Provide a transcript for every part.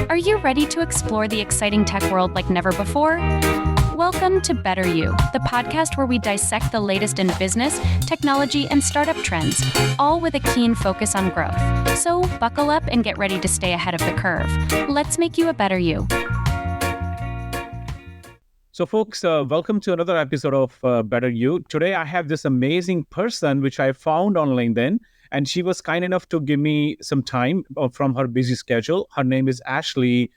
Are you ready to explore the exciting tech world like never before? Welcome to Better You, the podcast where we dissect the latest in business, technology, and startup trends, all with a keen focus on growth. So buckle up and get ready to stay ahead of the curve. Let's make you a better you. So folks, welcome to another episode of Better You. Today I have this amazing person which I found on LinkedIn, and she was kind enough to give me some time from her busy schedule. Her name is Ashley.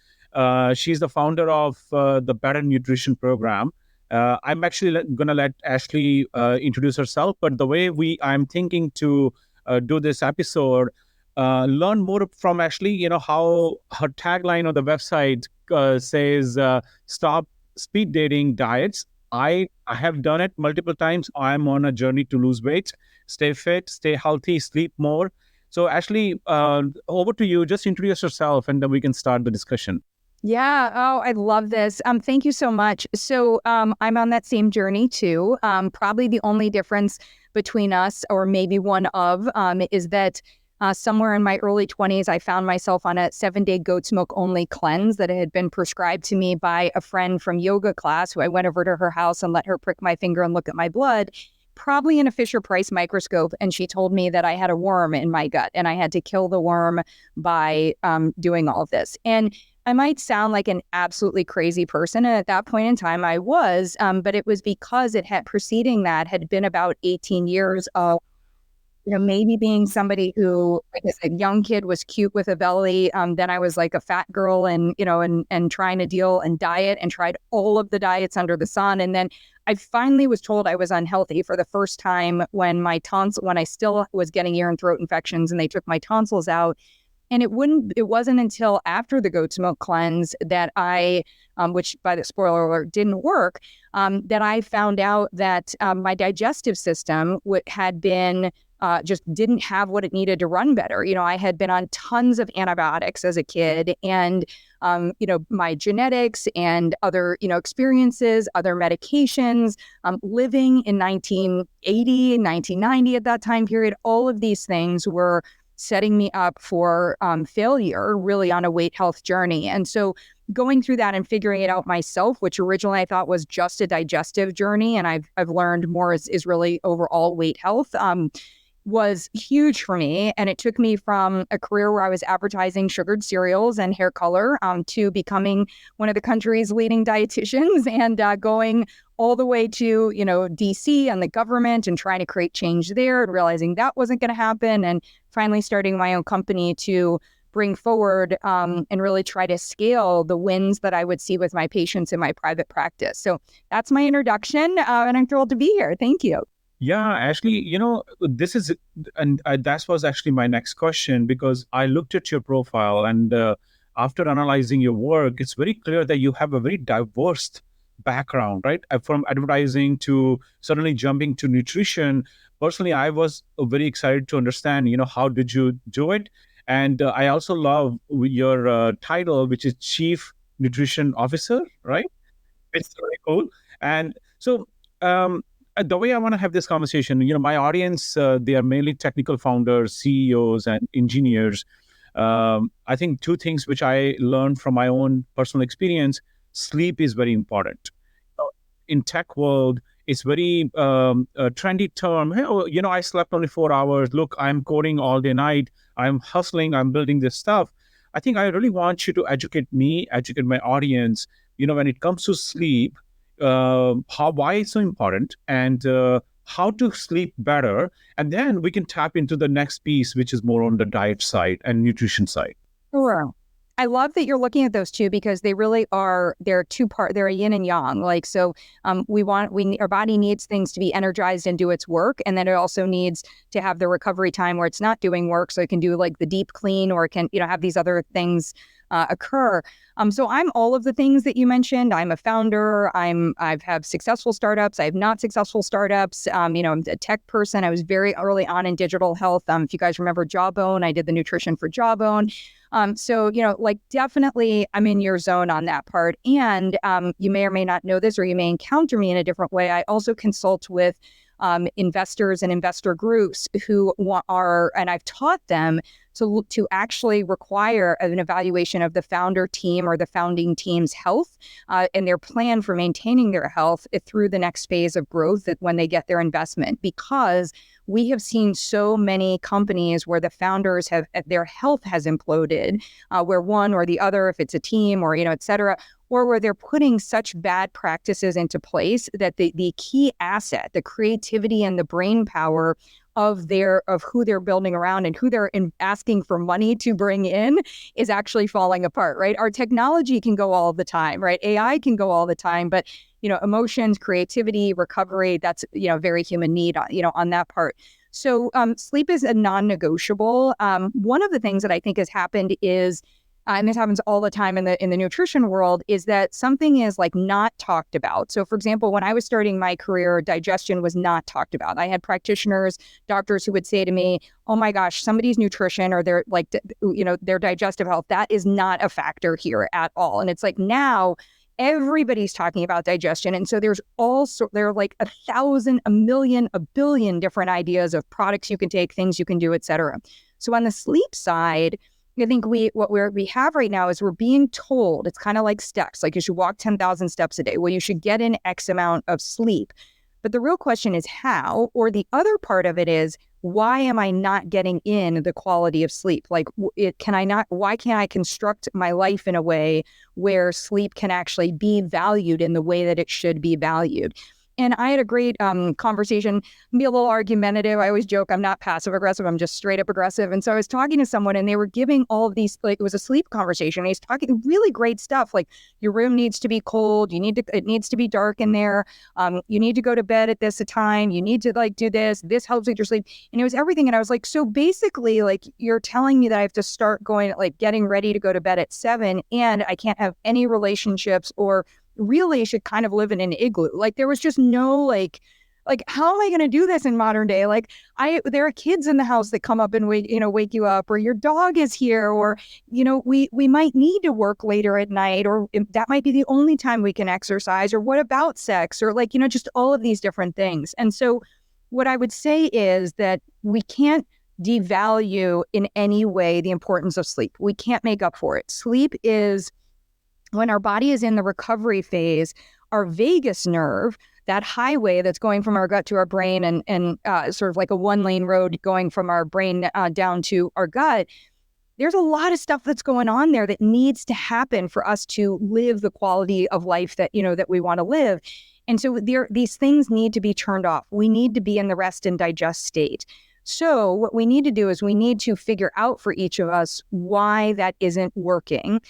She's the founder of the Better Nutrition Program. I'm actually going to let Ashley introduce herself, but the way I'm thinking to do this episode, learn more from Ashley, how her tagline on the website says, stop speed dating diets. I have done it multiple times. I'm on a journey to lose weight, stay fit, stay healthy, sleep more. So Ashley, over to you. Just introduce yourself and then we can start the discussion. Yeah. Oh, I love this. Thank you so much. So I'm on that same journey too. Probably the only difference between us, or maybe one of, is that somewhere in my early 20s, I found myself on a 7-day goat's milk only cleanse that had been prescribed to me by a friend from yoga class, who I went over to her house and let her prick my finger and look at my blood, probably in a Fisher-Price microscope. And she told me that I had a worm in my gut and I had to kill the worm by doing all of this. And I might sound like an absolutely crazy person. And at that point in time, I was, but it was because preceding that had been about 18 years of maybe being somebody who, like as a young kid, was cute with a belly. Then I was like a fat girl and trying to deal and diet and tried all of the diets under the sun. And then I finally was told I was unhealthy for the first time when I still was getting ear and throat infections and they took my tonsils out. And it wasn't until after the goat's milk cleanse that I, which by the spoiler alert didn't work, that I found out that my digestive system had been just didn't have what it needed to run better. I had been on tons of antibiotics as a kid, and my genetics and other experiences, other medications, living in 1980, 1990 at that time period, all of these things were setting me up for failure, really on a weight health journey. And so going through that and figuring it out myself, which originally I thought was just a digestive journey, and I've learned more is really overall weight health, was huge for me. And it took me from a career where I was advertising sugared cereals and hair color to becoming one of the country's leading dietitians and going all the way to, DC and the government and trying to create change there and realizing that wasn't going to happen. And finally starting my own company to bring forward and really try to scale the wins that I would see with my patients in my private practice. So that's my introduction. And I'm thrilled to be here. Thank you. Yeah, Ashley, that was actually my next question, because I looked at your profile and after analyzing your work, it's very clear that you have a very diverse background, right? From advertising to suddenly jumping to nutrition. Personally, I was very excited to understand, how did you do it? And I also love your title, which is Chief Nutrition Officer, right? It's very cool. And so, the way I want to have this conversation, my audience, they are mainly technical founders, CEOs, and engineers. I think two things which I learned from my own personal experience: sleep is very important. In tech world, it's very a trendy term. Hey, I slept only 4 hours. Look, I'm coding all day night. I'm hustling. I'm building this stuff. I think I really want you to educate my audience. When it comes to sleep, why it's so important, and how to sleep better, and then we can tap into the next piece, which is more on the diet side and nutrition side. Sure. I love that you're looking at those two, because they really are, they're they're a yin and yang. Our body needs things to be energized and do its work. And then it also needs to have the recovery time where it's not doing work. So it can do like the deep clean, or it can, have these other things occur. So I'm all of the things that you mentioned. I'm a founder. I've had successful startups. I have not successful startups. I'm a tech person. I was very early on in digital health. If you guys remember Jawbone, I did the nutrition for Jawbone. So, definitely I'm in your zone on that part. And you may or may not know this, or you may encounter me in a different way. I also consult with investors and investor groups who and I've taught them to actually require an evaluation of the founder team or the founding team's health and their plan for maintaining their health through the next phase of growth when they get their investment. Because we have seen so many companies where the founders have their health has imploded, where one or the other, if it's a team or, et cetera, or where they're putting such bad practices into place that the key asset, the creativity and the brain power of who they're building around and who they're asking for money to bring in is actually falling apart, right? Our technology can go all the time, right? AI can go all the time, but emotions, creativity, recovery, that's, very human need, on that part. So sleep is a non-negotiable. One of the things that I think has happened is, and this happens all the time in the nutrition world, is that something is like not talked about. So for example, when I was starting my career, digestion was not talked about. I had practitioners, doctors who would say to me, oh my gosh, somebody's nutrition or their their digestive health, that is not a factor here at all. And it's like now everybody's talking about digestion. And so there are like 1,000, 1 million, 1 billion different ideas of products you can take, things you can do, et cetera. So on the sleep side, I think we have right now is we're being told, it's kind of like steps, like you should walk 10,000 steps a day. Well, you should get in X amount of sleep. But the real question is how, or the other part of it is, why am I not getting in the quality of sleep? Like, why can't I construct my life in a way where sleep can actually be valued in the way that it should be valued? And I had a great conversation, be a little argumentative. I always joke, I'm not passive aggressive. I'm just straight up aggressive. And so I was talking to someone and they were giving all of these, like it was a sleep conversation. He's talking really great stuff. Like your room needs to be cold. It needs to be dark in there. You need to go to bed at this time. You need to do this. This helps with your sleep. And it was everything. And I was like, so basically like you're telling me that I have to start getting ready to go to bed at 7 and I can't have any relationships or really should kind of live in an igloo. Like there was just no like how am I going to do this in modern day? Like there are kids in the house that come up and wake you up, or your dog is here, or we might need to work later at night, or that might be the only time we can exercise, or what about sex, or just all of these different things. And so what I would say is that we can't devalue in any way the importance of sleep. We can't make up for it. Sleep is, when our body is in the recovery phase, our vagus nerve, that highway that's going from our gut to our brain and sort of like a 1-lane road going from our brain down to our gut, there's a lot of stuff that's going on there that needs to happen for us to live the quality of life that, that we want to live. And so these things need to be turned off. We need to be in the rest and digest state. So what we need to do is we need to figure out for each of us why that isn't working.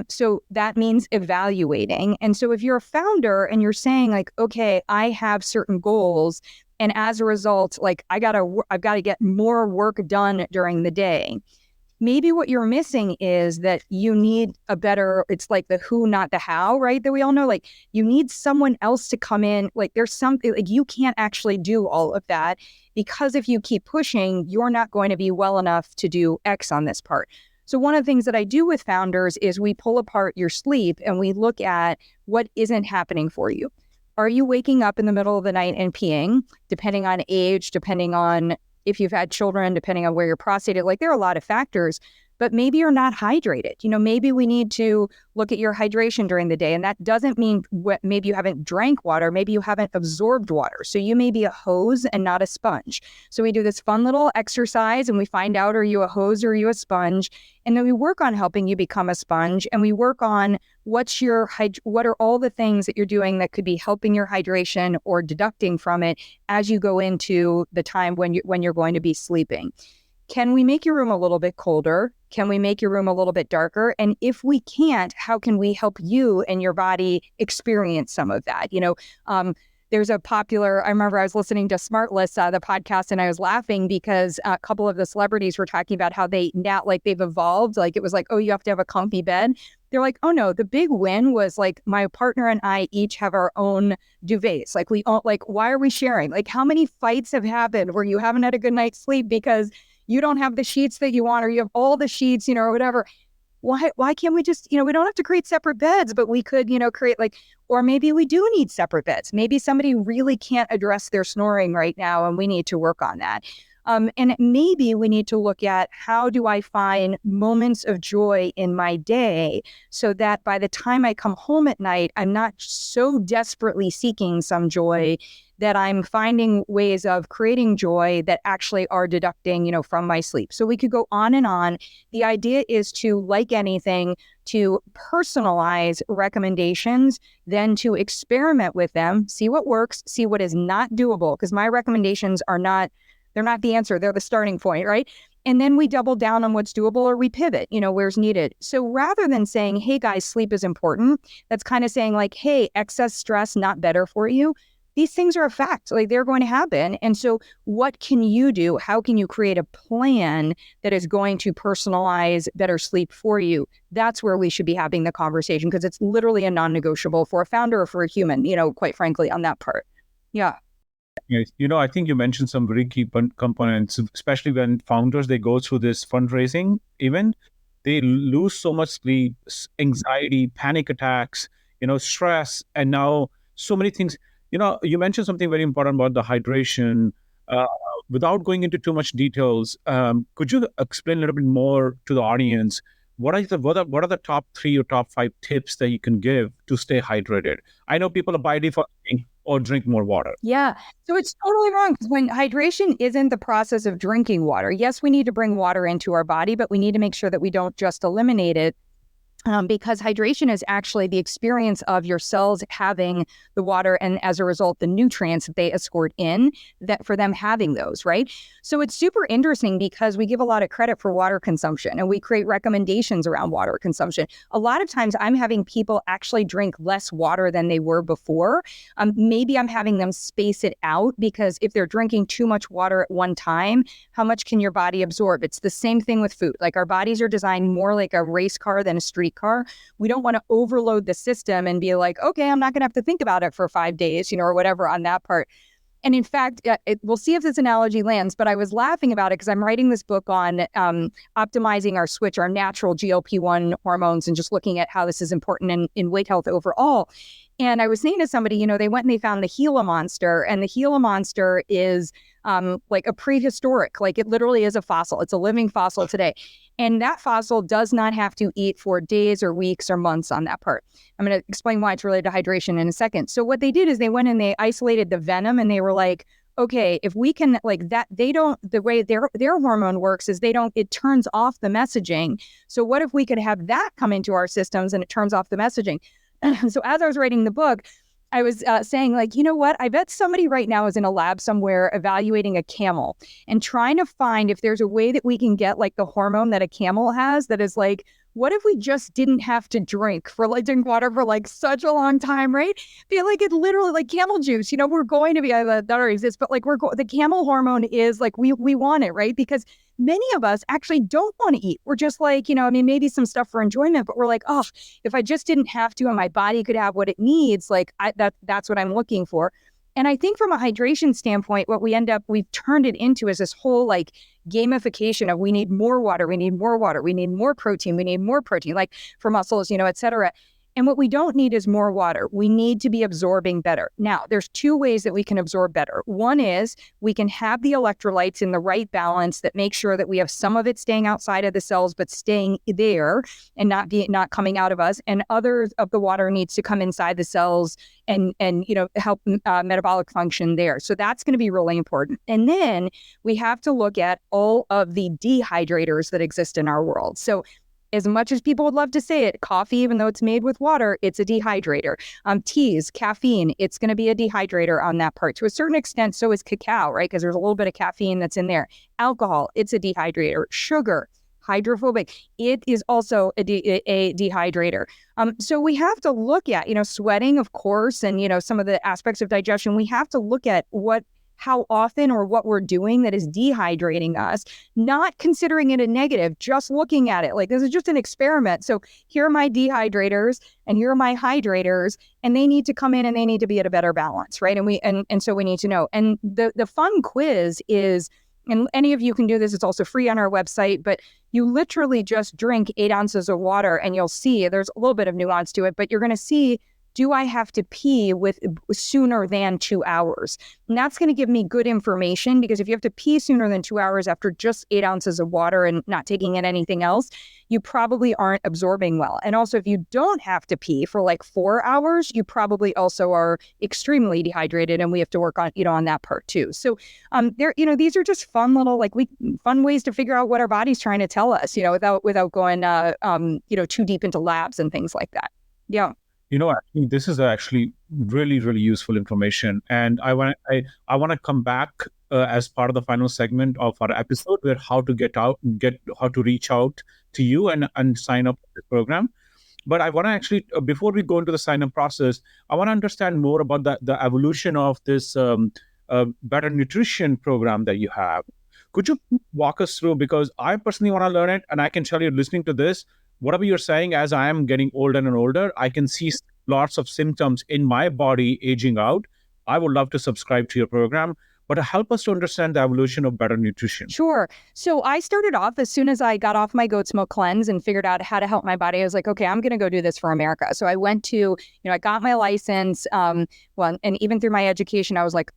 So that means evaluating. And so if you're a founder and you're saying like, okay, I have certain goals, and as a result, like I've got to get more work done during the day. Maybe what you're missing is that you need it's like the who, not the how, right? That we all know, like you need someone else to come in. Like there's something, like you can't actually do all of that, because if you keep pushing, you're not going to be well enough to do X on this part. So one of the things that I do with founders is we pull apart your sleep and we look at what isn't happening for you. Are you waking up in the middle of the night and peeing, depending on age, depending on if you've had children, depending on where your prostate is, like there are a lot of factors, but maybe you're not hydrated. Maybe we need to look at your hydration during the day. And that doesn't mean maybe you haven't drank water, maybe you haven't absorbed water. So you may be a hose and not a sponge. So we do this fun little exercise and we find out, are you a hose or are you a sponge? And then we work on helping you become a sponge, and we work on what are all the things that you're doing that could be helping your hydration or deducting from it as you go into the time when you're going to be sleeping. Can we make your room a little bit colder? Can we make your room a little bit darker? And if we can't, how can we help you and your body experience some of that? There's a popular, I remember I was listening to Smartless, the podcast, and I was laughing because a couple of the celebrities were talking about how they've evolved. Like it was like, oh, you have to have a comfy bed. They're like, oh no, the big win was like my partner and I each have our own duvets. Like we all, like, why are we sharing? Like how many fights have happened where you haven't had a good night's sleep because you don't have the sheets that you want, or you have all the sheets, or whatever. Why can't we just, we don't have to create separate beds, but we could, create or maybe we do need separate beds. Maybe somebody really can't address their snoring right now and we need to work on that. And maybe we need to look at how do I find moments of joy in my day so that by the time I come home at night, I'm not so desperately seeking some joy that I'm finding ways of creating joy that actually are deducting, from my sleep. So we could go on and on. The idea is to, like anything, to personalize recommendations, then to experiment with them, see what works, see what is not doable, because my recommendations they're not the answer, they're the starting point, right? And then we double down on what's doable or we pivot, where's needed. So rather than saying, hey guys, sleep is important, that's kind of saying like, hey, excess stress, not better for you. These things are a fact, like they're going to happen. And so what can you do? How can you create a plan that is going to personalize better sleep for you? That's where we should be having the conversation, because it's literally a non-negotiable for a founder or for a human, quite frankly, on that part. Yeah. Yes. I think you mentioned some very key components, especially when founders, they go through this fundraising event, they lose so much sleep, anxiety, panic attacks, stress, and now so many things. You mentioned something very important about the hydration. Without going into too much details, could you explain a little bit more to the audience? What are the top 3 or top 5 tips that you can give to stay hydrated? I know people are by default or drink more water. Yeah. So it's totally wrong, because when hydration isn't the process of drinking water. Yes, we need to bring water into our body, but we need to make sure that we don't just eliminate it. Because hydration is actually the experience of your cells having the water, and as a result, the nutrients that they escort in, that for them having those, right? So it's super interesting because we give a lot of credit for water consumption and we create recommendations around water consumption. A lot of times I'm having people actually drink less water than they were before. Maybe I'm having them space it out, because if they're drinking too much water at one time, how much can your body absorb? It's the same thing with food. Like our bodies are designed more like a race car than a street car. We don't want to overload the system and be like, okay, I'm not going to have to think about it for 5 days, or whatever on that part. And in fact, we'll see if this analogy lands, but I was laughing about it because I'm writing this book on optimizing our switch, our natural GLP-1 hormones, and just looking at how this is important in weight health overall. And I was saying to somebody, they went and they found the Gila monster, and the Gila monster is like a prehistoric, like it literally is a fossil. It's a living fossil today. And that fossil does not have to eat for days or weeks or months on that part. I'm going to explain why it's related to hydration in a second. So what they did is they went and they isolated the venom, and they were like, okay, if we can, like that, the way their hormone works is it turns off the messaging. So what if we could have that come into our systems and it turns off the messaging? So as I was writing the book, I was saying, like, you know what? I bet somebody right now is in a lab somewhere evaluating a camel and trying to find if there's a way that we can get like the hormone that a camel has that is like, what if we just didn't have to drink water for like such a long time, right? Feel like it literally, like camel juice, we're going to be, that already exists, but like the camel hormone is like, we want it, right? Because many of us actually don't want to eat. We're just like, maybe some stuff for enjoyment, but we're like, oh, if I just didn't have to and my body could have what it needs, like that's what I'm looking for. And I think from a hydration standpoint, what we've turned it into is this whole like gamification of we need more water, we need more water, we need more protein, like for muscles, et cetera. And what we don't need is more water. We need to be absorbing better. Now, there's 2 ways that we can absorb better. One is we can have the electrolytes in the right balance that make sure that we have some of it staying outside of the cells, but staying there and not coming out of us. And others of the water needs to come inside the cells and help metabolic function there. So that's going to be really important. And then we have to look at all of the dehydrators that exist in our world. So as much as people would love to say it, coffee, even though it's made with water, it's a dehydrator. Teas, caffeine, it's going to be a dehydrator on that part. To a certain extent, so is cacao, right? Because there's a little bit of caffeine that's in there. Alcohol, it's a dehydrator. Sugar, hydrophobic, it is also a dehydrator. So we have to look at, sweating, of course, and, some of the aspects of digestion. We have to look at how often or what we're doing that is dehydrating us, not considering it a negative, just looking at it like this is just an experiment. So here are my dehydrators and here are my hydrators, and they need to come in and they need to be at a better balance, right? And so we need to know. And the fun quiz is, and any of you can do this, it's also free on our website, but you literally just drink 8 ounces of water and you'll see there's a little bit of nuance to it, but you're going to see do I have to pee with sooner than 2 hours? And that's going to give me good information, because if you have to pee sooner than 2 hours after just 8 ounces of water and not taking in anything else, you probably aren't absorbing well. And also, if you don't have to pee for like 4 hours, you probably also are extremely dehydrated, and we have to work on, on that part too. So these are just fun little, fun ways to figure out what our body's trying to tell us, without going, too deep into labs and things like that. Yeah. Actually, this is actually really, really useful information. And I want to come back as part of the final segment of our episode, where how to reach out to you and sign up for the program. But I want to actually, before we go into the sign up process, I want to understand more about the evolution of this better nutrition program that you have. Could you walk us through? Because I personally want to learn it, and I can tell you, listening to this, whatever you're saying, as I am getting older and older, I can see lots of symptoms in my body aging out. I would love to subscribe to your program, but help us to understand the evolution of better nutrition. Sure. So I started off, as soon as I got off my goat's milk cleanse and figured out how to help my body, I was like, okay, I'm going to go do this for America. So I went to, I got my license. And even through my education, I was like,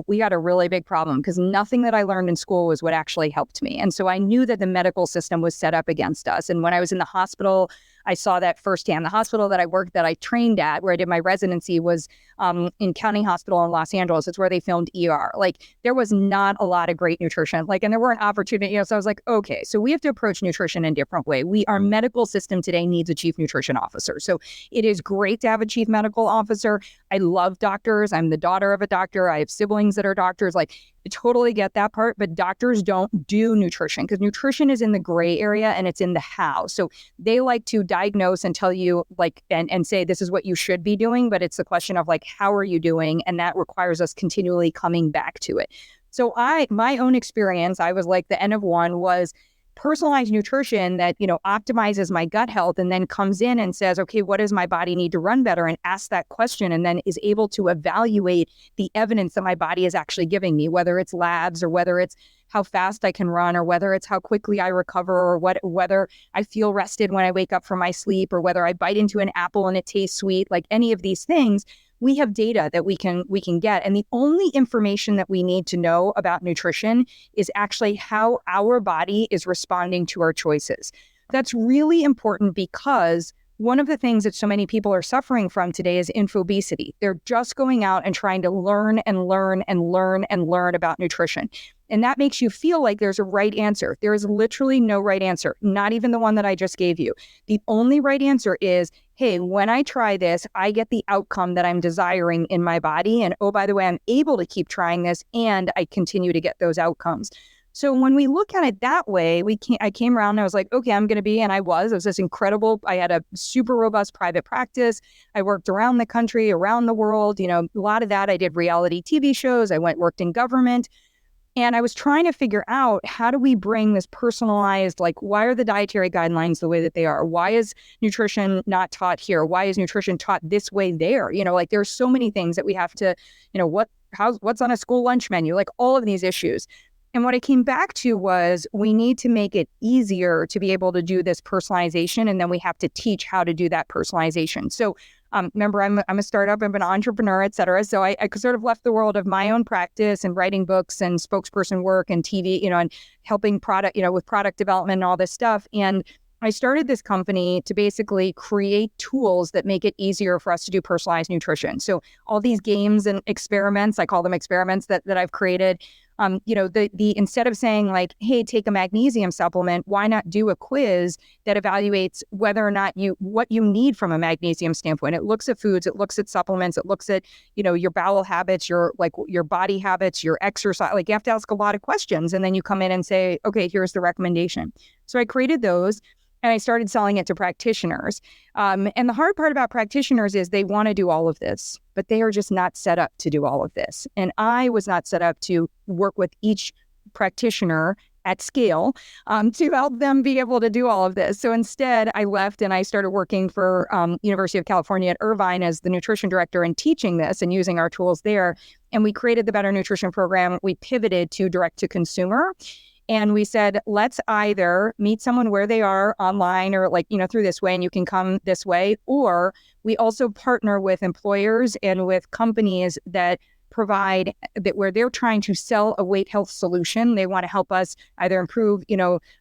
we got a really big problem, because nothing that I learned in school was what actually helped me. And so I knew that the medical system was set up against us. And when I was in the hospital, I saw that firsthand. The hospital that I trained at, where I did my residency, was in County Hospital in Los Angeles. It's where they filmed ER. There was not a lot of great nutrition. And there weren't opportunities. So I was like, okay, so we have to approach nutrition in a different way. Our medical system today needs a chief nutrition officer. So it is great to have a chief medical officer. I love doctors. I'm the daughter of a doctor. I have siblings that are doctors. I totally get that part, but doctors don't do nutrition, because nutrition is in the gray area and it's in the how. So they like to diagnose and tell you and say, this is what you should be doing, but it's the question of how are you doing? And that requires us continually coming back to it. So my own experience, I was like the N of one, was personalized nutrition that, optimizes my gut health, and then comes in and says, okay, what does my body need to run better? And asks that question, and then is able to evaluate the evidence that my body is actually giving me, whether it's labs, or whether it's how fast I can run, or whether it's how quickly I recover, or whether I feel rested when I wake up from my sleep, or whether I bite into an apple and it tastes sweet. Any of these things, we have data that we can get. And the only information that we need to know about nutrition is actually how our body is responding to our choices. That's really important, because one of the things that so many people are suffering from today is infobesity. They're just going out and trying to learn and learn and learn and learn about nutrition. And that makes you feel like there's a right answer. There is literally no right answer, not even the one that I just gave you. The only right answer is, hey, when I try this, I get the outcome that I'm desiring in my body. And oh, by the way, I'm able to keep trying this, and I continue to get those outcomes. So when we look at it that way, I came around and I was like, okay, I'm going to be, and it was this incredible, I had a super robust private practice. I worked around the country, around the world, a lot of that. I did reality TV shows. I worked in government. And I was trying to figure out, how do we bring this personalized, why are the dietary guidelines the way that they are? Why is nutrition not taught here? Why is nutrition taught this way there? There's so many things that we have to, what's on a school lunch menu, all of these issues. And what I came back to was, we need to make it easier to be able to do this personalization. And then we have to teach how to do that personalization. So remember, I'm a startup, I'm an entrepreneur, et cetera. So I sort of left the world of my own practice and writing books and spokesperson work and TV, and helping product, with product development and all this stuff. And I started this company to basically create tools that make it easier for us to do personalized nutrition. So all these games and experiments, I call them experiments, that I've created. Instead of saying hey, take a magnesium supplement, why not do a quiz that evaluates whether or not what you need from a magnesium standpoint? It looks at foods, it looks at supplements, it looks at, your bowel habits, your body habits, your exercise. You have to ask a lot of questions, and then you come in and say, okay, here's the recommendation. So I created those. And I started selling it to practitioners. And the hard part about practitioners is they want to do all of this, but they are just not set up to do all of this. And I was not set up to work with each practitioner at scale to help them be able to do all of this. So instead, I left and I started working for University of California at Irvine as the nutrition director and teaching this and using our tools there. And we created the Better Nutrition program. We pivoted to direct to consumer. And we said, let's either meet someone where they are online or through this way, and you can come this way. Or we also partner with employers and with companies that provide that where they're trying to sell a weight health solution. They want to help us either improve,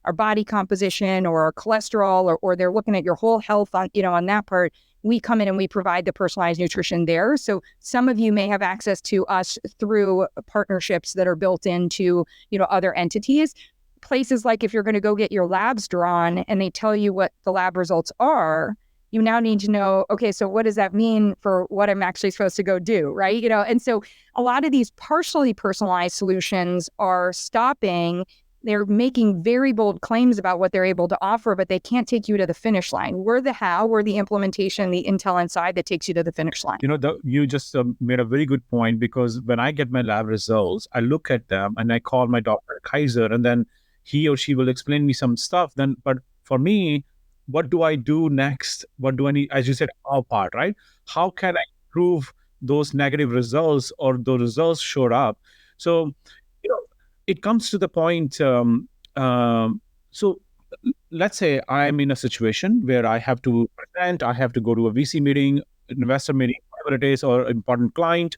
our body composition or our cholesterol, or they're looking at your whole health on that part. We come in and we provide the personalized nutrition there. So some of you may have access to us through partnerships that are built into, other entities. Places like if you're going to go get your labs drawn and they tell you what the lab results are, you now need to know, okay, so what does that mean for what I'm actually supposed to go do, right? And so a lot of these partially personalized solutions are stopping. They're making very bold claims about what they're able to offer, but they can't take you to the finish line. We're the how, we're the implementation, the intel inside that takes you to the finish line. You just made a very good point, because when I get my lab results, I look at them and I call my doctor Kaiser, and then he or she will explain me some stuff. But for me, what do I do next? What do I need? As you said, how part, right? How can I improve those negative results, or the results showed up? So, it comes to the point. So let's say I'm in a situation where I have to present, I have to go to a VC meeting, investor meeting, whatever it is, or important client.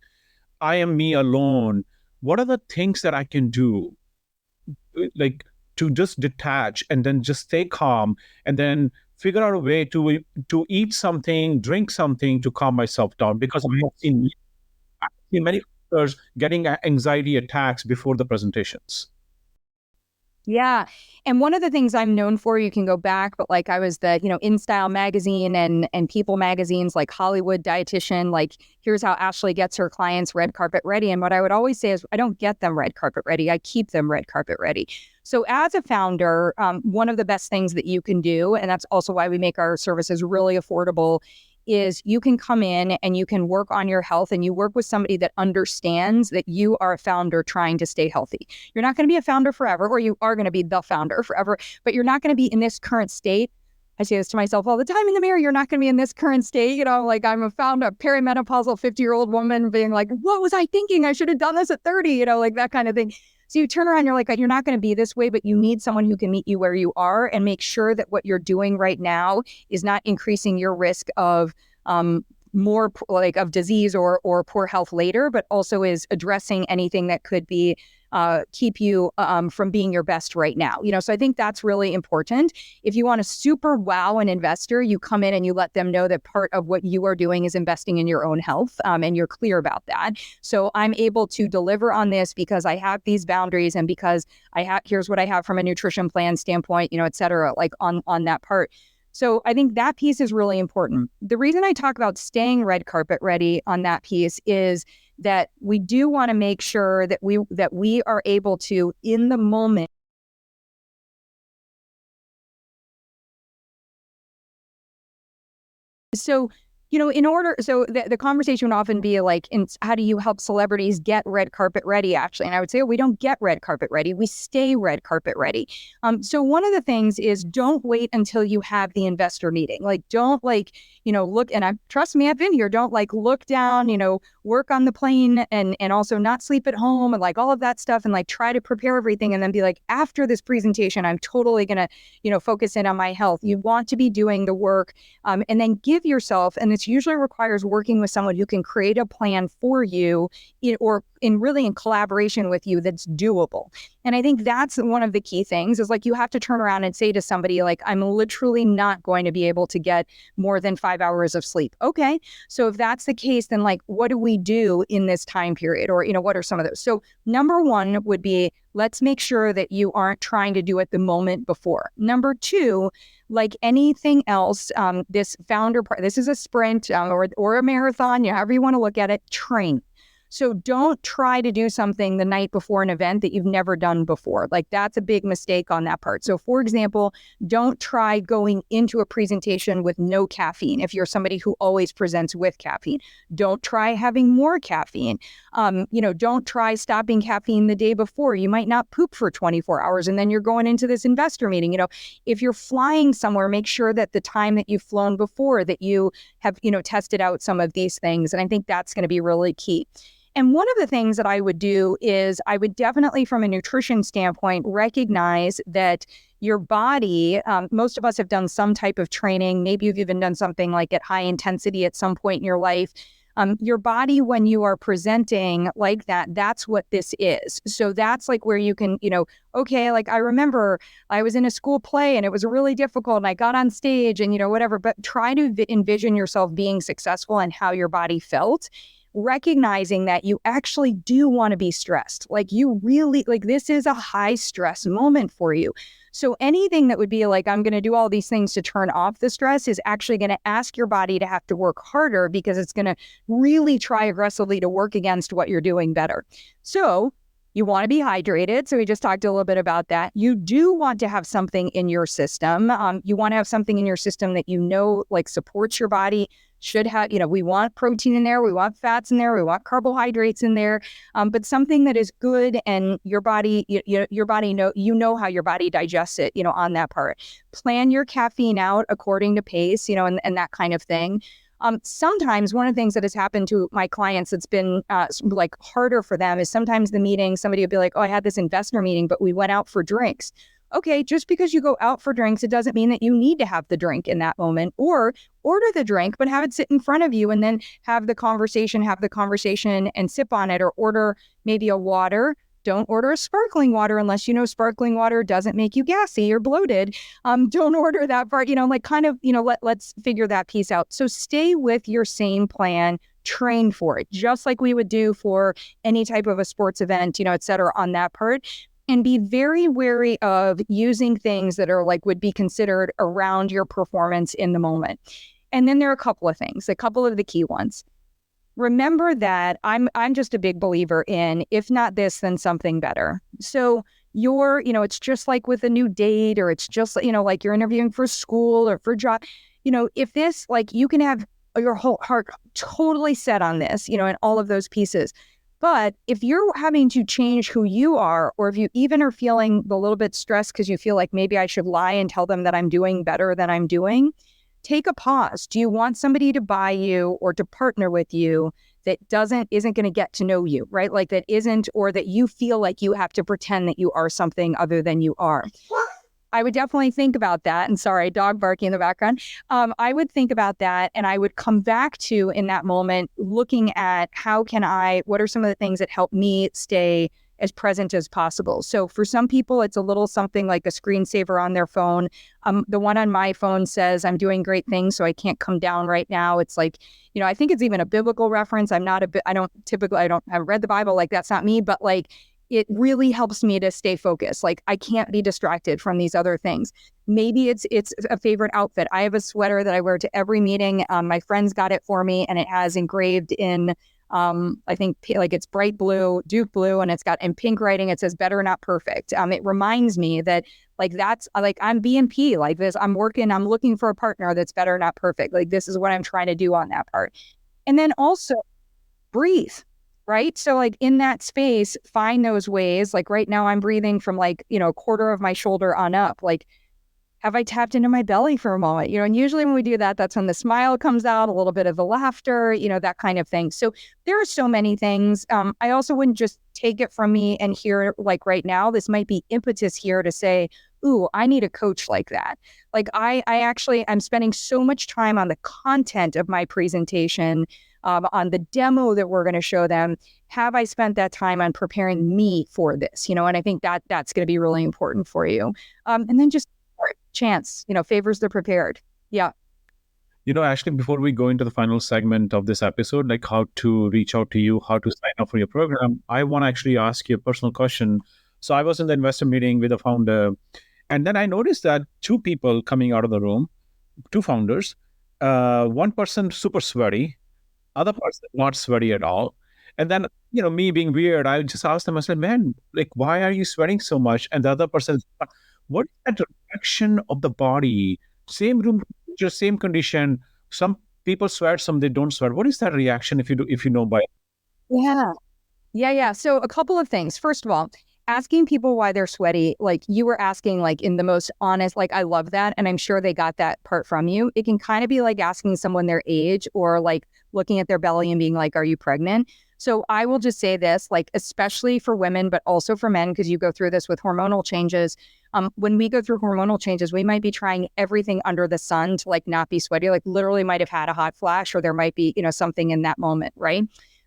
I am me alone. What are the things that I can do, like to just detach and then just stay calm, and then figure out a way to eat something, drink something to calm myself down? Because I've seen many doctors getting anxiety attacks before the presentations. Yeah. And one of the things I'm known for, you can go back, but I was the, In Style magazine and People magazines, like Hollywood Dietitian, here's how Ashley gets her clients red carpet ready. And what I would always say is, I don't get them red carpet ready. I keep them red carpet ready. So as a founder, one of the best things that you can do, and that's also why we make our services really affordable, is you can come in and you can work on your health, and you work with somebody that understands that you are a founder trying to stay healthy. You're not going to be a founder forever, or you are going to be the founder forever, but you're not going to be in this current state. I say this to myself all the time in the mirror. You're not going to be in this current state. I'm a perimenopausal 50-year-old woman being like, what was I thinking? I should have done this at 30, that kind of thing. So you turn around, you're like, you're not going to be this way, but you need someone who can meet you where you are and make sure that what you're doing right now is not increasing your risk of more of disease or poor health later, but also is addressing anything that could be keep you from being your best right now. So I think that's really important. If you want to super wow an investor, you come in and you let them know that part of what you are doing is investing in your own health, and you're clear about that. So I'm able to deliver on this because I have these boundaries, and because here's what I have from a nutrition plan standpoint, et cetera, on that part. So I think that piece is really important. The reason I talk about staying red carpet ready on that piece is that we do want to make sure that we are able to, in the moment, so the conversation would often be how do you help celebrities get red carpet ready, actually? And I would say, we don't get red carpet ready. We stay red carpet ready. So one of the things is, don't wait until you have the investor meeting. Don't look, and trust me, I've been here. Don't look down, work on the plane and also not sleep at home and all of that stuff, and try to prepare everything. And then be after this presentation, I'm totally going to, focus in on my health. You want to be doing the work, and then give yourself, and this usually requires working with someone who can create a plan for you in collaboration with you that's doable. And I think that's one of the key things is you have to turn around and say to somebody, I'm literally not going to be able to get more than 5 hours of sleep. Okay. So if that's the case, then what do we do in this time period? Or, what are some of those? So number one would be, let's make sure that you aren't trying to do it the moment before. Number two, like anything else, this is a sprint or a marathon, however you want to look at it, train. So don't try to do something the night before an event that you've never done before. That's a big mistake on that part. So for example, don't try going into a presentation with no caffeine if you're somebody who always presents with caffeine. Don't try having more caffeine. Don't try stopping caffeine the day before. You might not poop for 24 hours and then you're going into this investor meeting. If you're flying somewhere, make sure that the time that you've flown before that you have, tested out some of these things. And I think that's going to be really key. And one of the things that I would do is I would definitely, from a nutrition standpoint, recognize that your body, most of us have done some type of training. Maybe you've even done something like at high intensity at some point in your life. Your body, when you are presenting like that, that's what this is. So that's like where you can, okay, like I remember I was in a school play and it was really difficult and I got on stage and, whatever, but try to envision yourself being successful and how your body felt, recognizing that you actually do want to be stressed. Like you really, like this is a high stress moment for you. So anything that would be like, I'm going to do all these things to turn off the stress is actually going to ask your body to have to work harder because it's going to really try aggressively to work against what you're doing better. So you want to be hydrated. So we just talked a little bit about that. You do want to have something in your system. You want to have something in your system that like supports your body. Should have, we want protein in there, we want fats in there, we want carbohydrates in there, but something that is good and your body, your body how your body digests it, on that part. Plan your caffeine out according to pace, and that kind of thing. Sometimes one of the things that has happened to my clients that's been like harder for them is sometimes the meeting, somebody will be like, oh, I had this investor meeting, but we went out for drinks. Okay, just because you go out for drinks, it doesn't mean that you need to have the drink in that moment, or order the drink, but have it sit in front of you and then have the conversation and sip on it, or order maybe a water. Don't order a sparkling water unless sparkling water doesn't make you gassy or bloated. Don't order that part, let's figure that piece out. So stay with your same plan, train for it, just like we would do for any type of a sports event, et cetera, on that part. And be very wary of using things that are would be considered around your performance in the moment. And then there are a couple of things, a couple of the key ones. Remember that I'm just a big believer in, if not this, then something better. So it's just like with a new date, or it's just, like you're interviewing for school or for job, if this, you can have your whole heart totally set on this, and all of those pieces. But if you're having to change who you are, or if you even are feeling a little bit stressed because you feel like maybe I should lie and tell them that I'm doing better than I'm doing, take a pause. Do you want somebody to buy you or to partner with you that isn't going to get to know you, right? Like that isn't, or that you feel like you have to pretend that you are something other than you are. I would definitely think about that. And sorry, dog barking in the background. I would think about that, and I would come back to, in that moment, looking at what are some of the things that help me stay as present as possible. So for some people, it's a little something like a screensaver on their phone. The one on my phone says, I'm doing great things, so I can't come down right now. It's like, I think it's even a biblical reference. I haven't read the Bible, that's not me, but it really helps me to stay focused. I can't be distracted from these other things. Maybe it's a favorite outfit. I have a sweater that I wear to every meeting. My friends got it for me, and it has engraved in, I think it's bright blue, Duke blue, and it's got in pink writing. It says "Better Not Perfect." It reminds me that that's I'm B&P like this. I'm looking for a partner that's better, not perfect. This is what I'm trying to do on that part. And then also breathe. Right? So in that space, find those ways. Right now I'm breathing from a quarter of my shoulder on up. Have I tapped into my belly for a moment? And usually when we do that, that's when the smile comes out, a little bit of the laughter, that kind of thing. So there are so many things. I also wouldn't just take it from me and hear right now, this might be impetus here to say, ooh, I need a coach like that. I'm spending so much time on the content of my presentation, on the demo that we're going to show them. Have I spent that time on preparing me for this? And I think that's going to be really important for you. And then just chance, favors the prepared. Yeah. Ashley, before we go into the final segment of this episode, how to reach out to you, how to sign up for your program, I want to actually ask you a personal question. So I was in the investor meeting with a founder, and then I noticed that two people coming out of the room, two founders, one person super sweaty, other person not sweaty at all. And then, me being weird, I just asked them, I said, man, why are you sweating so much? And the other person, what is that reaction of the body? Same room, just same condition. Some people sweat, some they don't sweat. What is that reaction if you know by? Yeah. So a couple of things. First of all, asking people why they're sweaty, you were asking in the most honest, I love that. And I'm sure they got that part from you. It can kind of be like asking someone their age, or looking at their belly and being like, are you pregnant? So I will just say this, like, especially for women, but also for men, because you go through this with hormonal changes. When we go through hormonal changes, we might be trying everything under the sun to like not be sweaty, like literally might have had a hot flash, or there might be, something in that moment, right?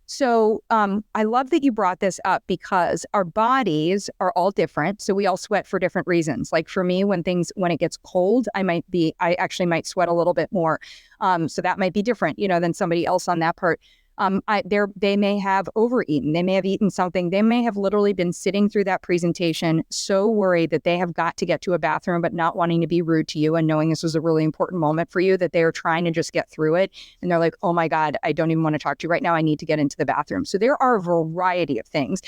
So I love that you brought this up, because our bodies are all different. So we all sweat for different reasons. Like for me, when it gets cold, I actually might sweat a little bit more. So that might be different, than somebody else on that part. They may have overeaten. They may have eaten something. They may have literally been sitting through that presentation so worried that they have got to get to a bathroom, but not wanting to be rude to you and knowing this was a really important moment for you, that they are trying to just get through it. And they're like, oh my God, I don't even want to talk to you right now. I need to get into the bathroom. So there are a variety of things.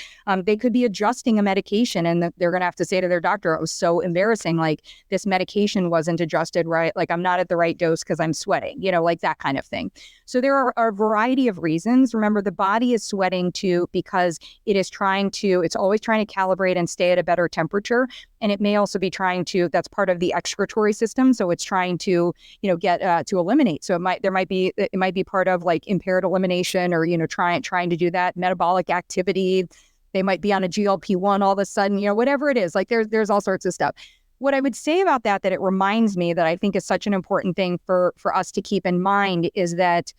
They could be adjusting a medication, and they're going to have to say to their doctor, it was so embarrassing. Like, this medication wasn't adjusted right. Like, I'm not at the right dose because I'm sweating, like that kind of thing. So there are a variety of reasons. Remember, the body is sweating too because it's always trying to calibrate and stay at a better temperature. And it may also be that's part of the excretory system. So it's trying to, get to eliminate. So it might be part of like impaired elimination, or, trying to do that metabolic activity. They might be on a GLP-1 all of a sudden, whatever it is, like there's all sorts of stuff. What I would say about that it reminds me that I think is such an important thing for us to keep in mind is that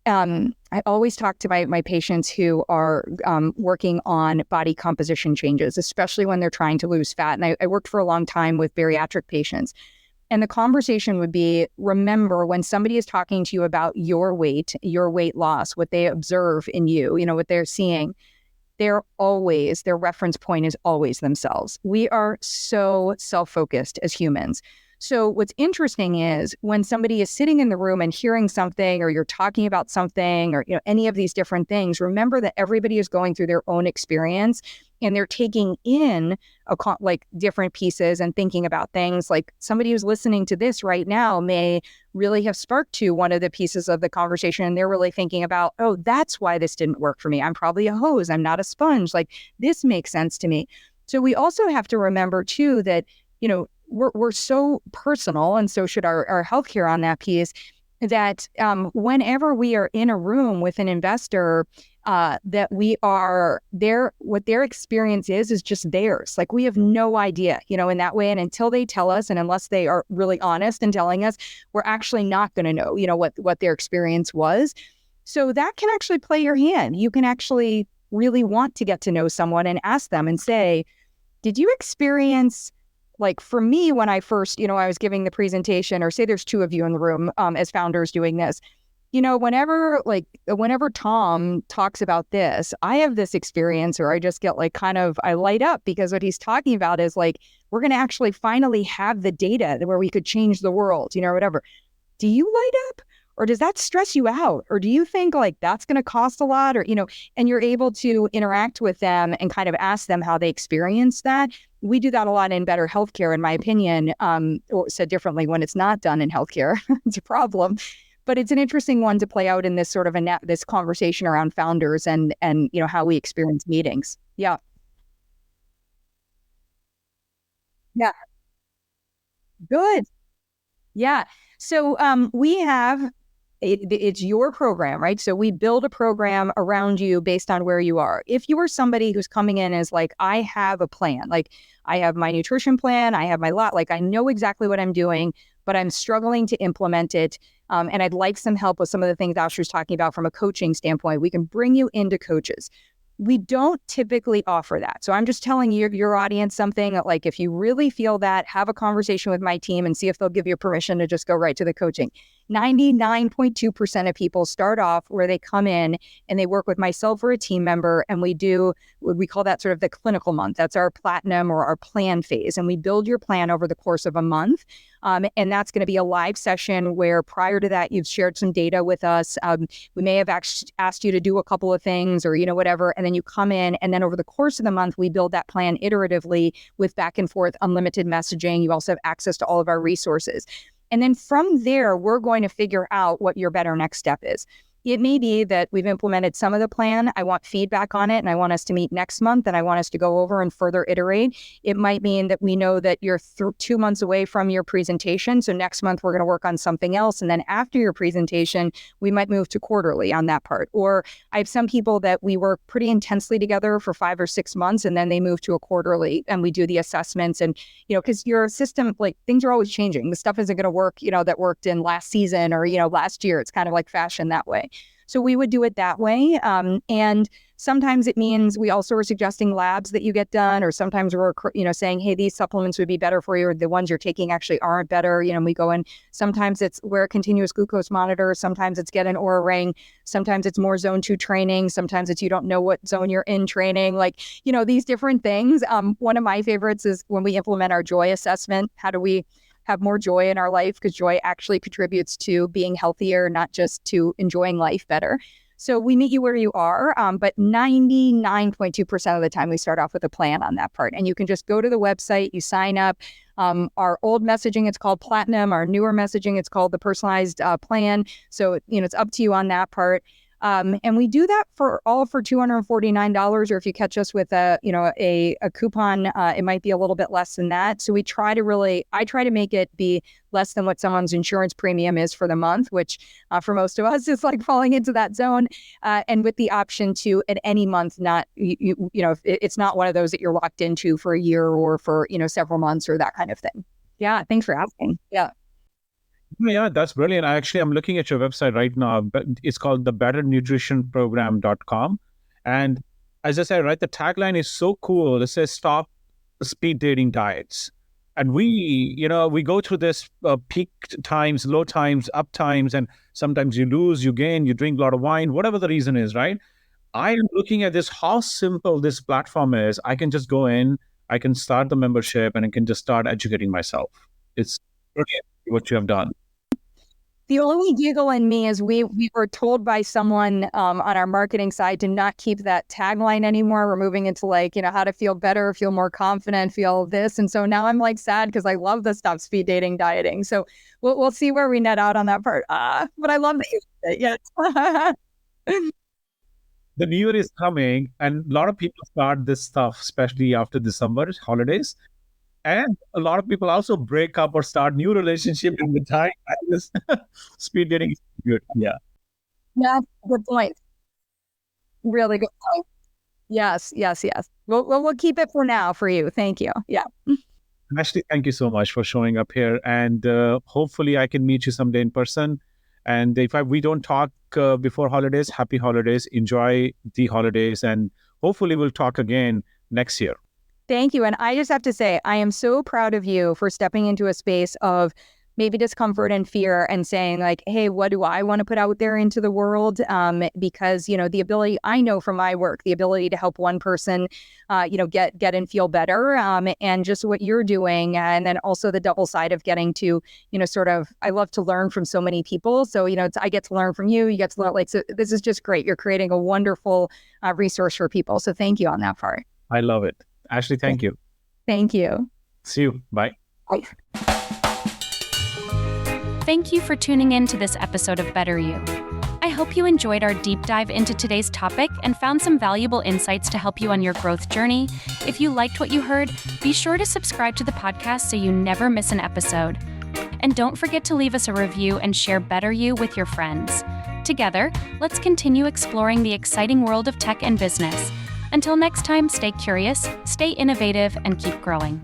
I always talk to my patients who are working on body composition changes, especially when they're trying to lose fat. And I worked for a long time with bariatric patients. And the conversation would be, remember, when somebody is talking to you about your weight loss, what they observe in you, what they're seeing, their reference point is always themselves. We are so self-focused as humans. So what's interesting is when somebody is sitting in the room and hearing something, or you're talking about something, or any of these different things, remember that everybody is going through their own experience, and they're taking in like different pieces and thinking about things. Like somebody who's listening to this right now may really have sparked to one of the pieces of the conversation, and they're really thinking about, oh, that's why this didn't work for me. I'm probably a hose. I'm not a sponge. Like, this makes sense to me. So we also have to remember too that, we're so personal, and so should our healthcare on that piece, that whenever we are in a room with an investor, that we are there, what their experience is just theirs. Like, we have no idea, in that way. And until they tell us, and unless they are really honest in telling us, we're actually not going to know, what their experience was. So that can actually play your hand. You can actually really want to get to know someone and ask them and say, did you experience, like for me, when I first, I was giving the presentation, or say there's two of you in the room as founders doing this, whenever Tom talks about this, I have this experience, or I just get like I light up, because what he's talking about is like, we're going to actually finally have the data where we could change the world, or whatever. Do you light up? Or does that stress you out? Or do you think like that's going to cost a lot? Or, and you're able to interact with them and kind of ask them how they experience that. We do that a lot in better healthcare, in my opinion, or said differently, when it's not done in healthcare, it's a problem. But it's an interesting one to play out in this sort of this conversation around founders and how we experience meetings. Yeah. Yeah. Good. Yeah. So it's your program, right? So we build a program around you based on where you are. If you are somebody who's coming in as like, I have a plan, like I have my nutrition plan, I have my lot, like I know exactly what I'm doing, but I'm struggling to implement it. And I'd like some help with some of the things Ashley was talking about from a coaching standpoint. We can bring you into coaches. We don't typically offer that. So I'm just telling your audience something that, like, if you really feel that, have a conversation with my team and see if they'll give you permission to just go right to the coaching. 99.2% of people start off where they come in and they work with myself or a team member, and we call that sort of the clinical month. That's our platinum or our plan phase. And we build your plan over the course of a month. And that's going to be a live session where prior to that, you've shared some data with us. We may have asked you to do a couple of things, or, whatever. And then you come in, and then over the course of the month, we build that plan iteratively with back and forth unlimited messaging. You also have access to all of our resources. And then from there, we're going to figure out what your better next step is. it may be that we've implemented some of the plan. I want feedback on it, and I want us to meet next month, and I want us to go over and further iterate. It might mean that we know that you're 2 months away from your presentation. So next month, we're going to work on something else. And then after your presentation, we might move to quarterly on that part. Or I have some people that we work pretty intensely together for 5 or 6 months, and then they move to a quarterly, and we do the assessments. And, because your system, like, things are always changing. The stuff isn't going to work, that worked in last season or, last year. It's kind of like fashion that way. So we would do it that way. And sometimes it means we also are suggesting labs that you get done, or sometimes we're, saying, hey, these supplements would be better for you, or the ones you're taking actually aren't better. We go in. Sometimes it's wear a continuous glucose monitor. Sometimes it's get an Oura ring. Sometimes it's more zone 2 training. Sometimes it's you don't know what zone you're in training. Like, these different things. One of my favorites is when we implement our joy assessment. How do we have more joy in our life? Because joy actually contributes to being healthier, not just to enjoying life better. So we meet you where you are, but 99.2% of the time we start off with a plan on that part. And you can just go to the website, you sign up. Our old messaging, it's called Platinum. Our newer messaging, it's called the personalized plan. So, it's up to you on that part. And we do that for $249, or if you catch us with a coupon, it might be a little bit less than that. So I try to make it be less than what someone's insurance premium is for the month, which for most of us is like falling into that zone. And with the option to at any month, not, it's not one of those that you're locked into for a year or for, several months or that kind of thing. Yeah. Thanks for asking. Yeah. Yeah, that's brilliant. I'm looking at your website right now, but it's called the betternutritionprogram.com. And as I said, right, the tagline is so cool. It says, stop speed dating diets. And we go through this peak times, low times, up times, and sometimes you lose, you gain, you drink a lot of wine, whatever the reason is, right? I am looking at this, how simple this platform is. I can just go in, I can start the membership, and I can just start educating myself. It's brilliant what you have done. The only giggle in me is we were told by someone on our marketing side to not keep that tagline anymore. We're moving into how to feel better, feel more confident, feel this. And so now I'm sad because I love the stop speed dating dieting. So we'll see where we net out on that part. But I love that you did it. Yes. The new year is coming, and a lot of people start this stuff, especially after December holidays. And a lot of people also break up or start new relationship in the time. Speed dating is good. Yeah. Yeah. Good point. Really good point. Yes. We'll keep it for now for you. Thank you. Yeah. Ashley, thank you so much for showing up here. And hopefully I can meet you someday in person. And if we don't talk before holidays, happy holidays. Enjoy the holidays. And hopefully we'll talk again next year. Thank you. And I just have to say, I am so proud of you for stepping into a space of maybe discomfort and fear and saying hey, what do I want to put out there into the world? Because, the ability, I know from my work, the ability to help one person, get and feel better, and just what you're doing. And then also the double side of getting to, I love to learn from so many people. So, I get to learn from you. You get to learn, so this is just great. You're creating a wonderful resource for people. So thank you on that part. I love it. Ashley, thank you. Thank you. See you. Bye. Bye. Thank you for tuning in to this episode of Better You. I hope you enjoyed our deep dive into today's topic and found some valuable insights to help you on your growth journey. If you liked what you heard, be sure to subscribe to the podcast so you never miss an episode. And don't forget to leave us a review and share Better You with your friends. Together, let's continue exploring the exciting world of tech and business. Until next time, stay curious, stay innovative, and keep growing.